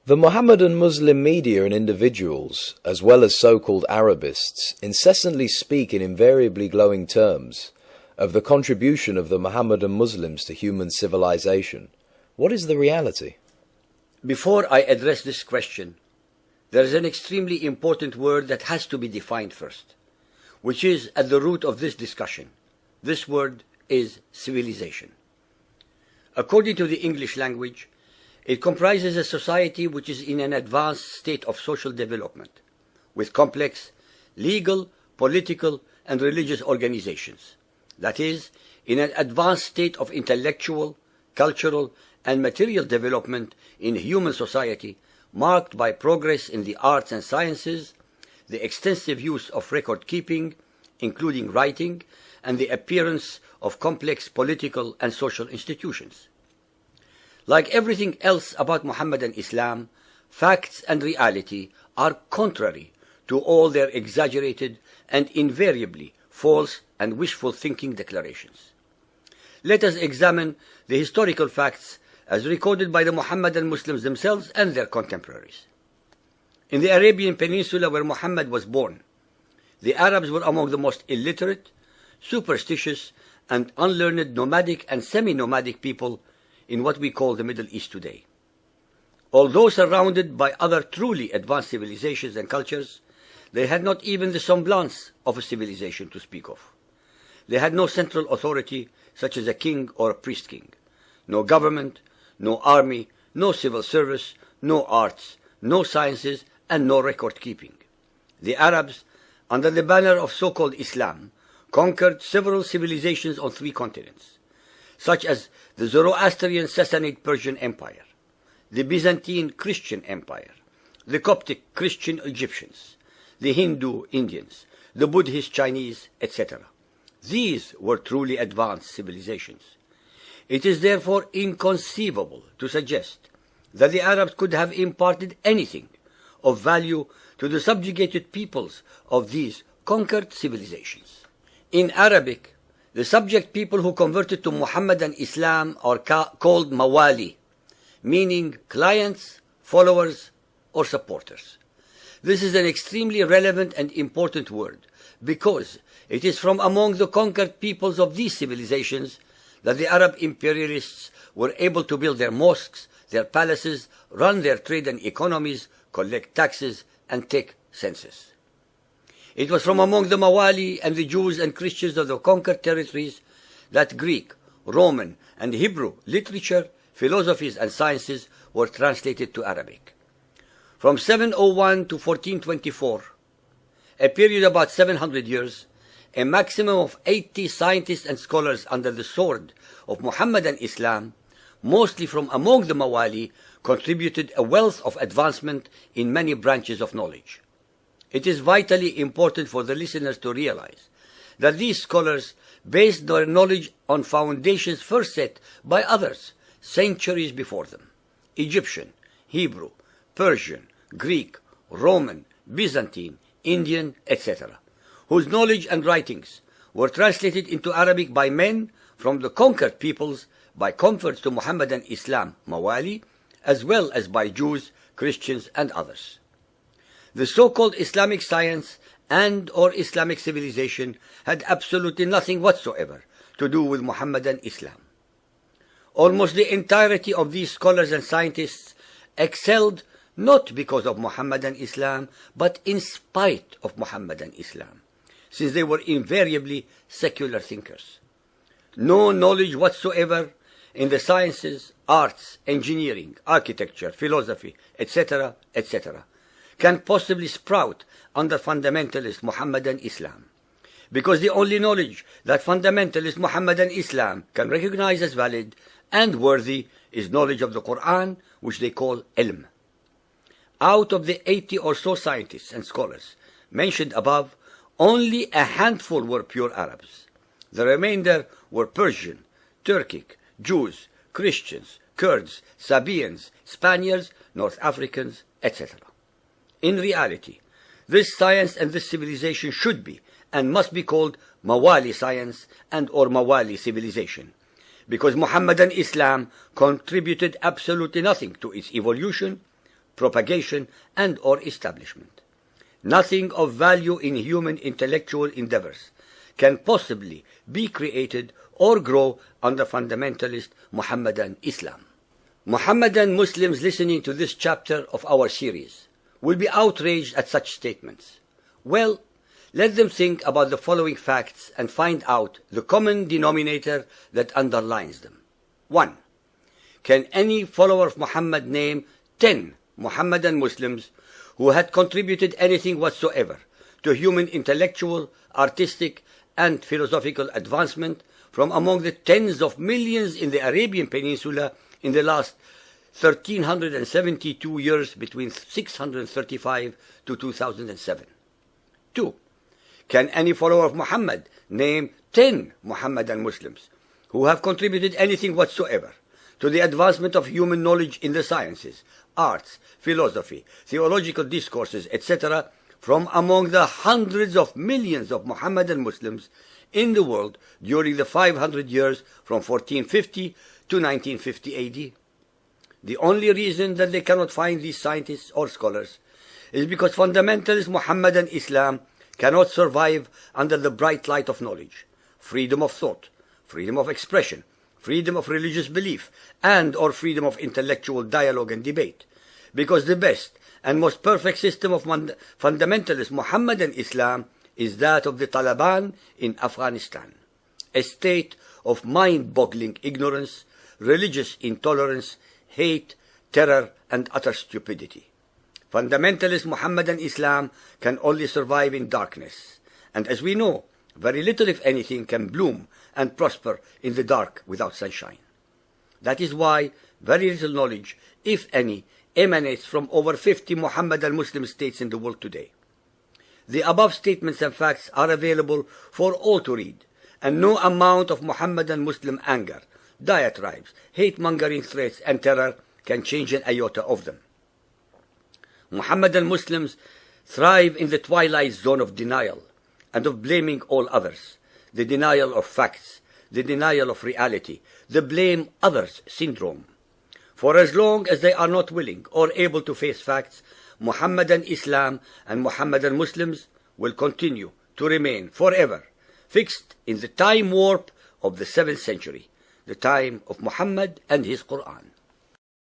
The Mohammedan Muslim media and individuals, as well as so-called Arabists, incessantly speak in invariably glowing terms of the contribution of the Mohammedan Muslims to human civilization. What is the reality? Before I address this question, there is an extremely important word that has to be defined first, which is at the root of this discussion. This word is civilization. According to the English language, it comprises a society which is in an advanced state of social development, with complex legal, political, and religious organizations. That is, in an advanced state of intellectual, cultural, and material development in human society, marked by progress in the arts and sciences, the extensive use of record keeping, including writing, and the appearance of complex political and social institutions. Like everything else about Mohammedan Islam, facts and reality are contrary to all their exaggerated and invariably false and wishful thinking declarations. Let us examine the historical facts as recorded by the Mohammedan Muslims themselves and their contemporaries. In the Arabian Peninsula where Muhammad was born, the Arabs were among the most illiterate, superstitious, and unlearned nomadic and semi-nomadic people in what we call the Middle East today. Although surrounded by other truly advanced civilizations and cultures, they had not even the semblance of a civilization to speak of. They had no central authority such as a king or a priest-king, no government, no army, no civil service, no arts, no sciences, and no record-keeping. The Arabs, under the banner of so-called Islam, conquered several civilizations on 3 continents, such as the Zoroastrian Sassanid Persian Empire, the Byzantine Christian Empire, the Coptic Christian Egyptians, the Hindu Indians, the Buddhist Chinese, etc. These were truly advanced civilizations. It is therefore inconceivable to suggest that the Arabs could have imparted anything of value to the subjugated peoples of these conquered civilizations. In Arabic, the subject people who converted to Mohammedan Islam are called mawali, meaning clients, followers, or supporters. This is an extremely relevant and important word because it is from among the conquered peoples of these civilizations that the Arab imperialists were able to build their mosques, their palaces, run their trade and economies, collect taxes, and take census. It was from among the Mawali and the Jews and Christians of the conquered territories that Greek, Roman, and Hebrew literature, philosophies, and sciences were translated to Arabic. From 701 to 1424, a period about 700 years, a maximum of 80 scientists and scholars under the sword of Mohammedan Islam, mostly from among the Mawali, contributed a wealth of advancement in many branches of knowledge. It is vitally important for the listeners to realize that these scholars based their knowledge on foundations first set by others centuries before them: Egyptian, Hebrew, Persian, Greek, Roman, Byzantine, Indian, etc., whose knowledge and writings were translated into Arabic by men from the conquered peoples by converts to Mohammedan Islam, Mawali, as well as by Jews, Christians, and others. The so-called Islamic science and or Islamic civilization had absolutely nothing whatsoever to do with Mohammedan Islam. Almost the entirety of these scholars and scientists excelled not because of Mohammedan Islam, but in spite of Mohammedan Islam, since they were invariably secular thinkers. No knowledge whatsoever in the sciences, arts, engineering, architecture, philosophy, etc., etc., can possibly sprout under fundamentalist Mohammedan Islam, because the only knowledge that fundamentalist Mohammedan Islam can recognize as valid and worthy is knowledge of the Quran, which they call ilm. Out of the 80 or so scientists and scholars mentioned above, only a handful were pure Arabs. The remainder were Persian, Turkic, Jews, Christians, Kurds, Sabaeans, Spaniards, North Africans, etc. In reality, this science and this civilization should be and must be called Mawali science and or Mawali civilization, because Mohammedan Islam contributed absolutely nothing to its evolution, propagation, and or establishment. Nothing of value in human intellectual endeavors can possibly be created or grow under fundamentalist Muhammadan Islam. Muhammadan Muslims listening to this chapter of our series will be outraged at such statements. Well, let them think about the following facts and find out the common denominator that underlines them. 1. Can any follower of Muhammad name 10 Muhammadan Muslims who had contributed anything whatsoever to human intellectual, artistic, and philosophical advancement from among the tens of millions in the Arabian Peninsula in the last 1372 years between 635 to 2007? 2. Can any follower of Muhammad name 10 Muhammadan Muslims who have contributed anything whatsoever to the advancement of human knowledge in the sciences, arts, philosophy, theological discourses, etc., from among the hundreds of millions of Muhammadan Muslims in the world during the 500 years from 1450 to 1950 AD? The only reason that they cannot find these scientists or scholars is because fundamentalist Muhammadan Islam cannot survive under the bright light of knowledge, freedom of thought, freedom of expression, freedom of religious belief, and or freedom of intellectual dialogue and debate, because the best and most perfect system of fundamentalist Muhammadan Islam is that of the Taliban in Afghanistan, a state of mind-boggling ignorance, religious intolerance, hate, terror, and utter stupidity. Fundamentalist Muhammadan Islam can only survive in darkness, and as we know, very little, if anything, can bloom and prosper in the dark without sunshine. That is why very little knowledge, if any, emanates from over 50 Muhammadan Muslim states in the world today. The above statements and facts are available for all to read, and no amount of Muhammadan Muslim anger, diatribes, hate-mongering threats, and terror can change an iota of them. Muhammadan Muslims thrive in the twilight zone of denial and of blaming all others, the denial of facts, the denial of reality, the blame others syndrome. For as long as they are not willing or able to face facts, Muhammadan Islam and Muhammadan Muslims will continue to remain forever fixed in the time warp of the 7th century, the time of Muhammad and his Quran.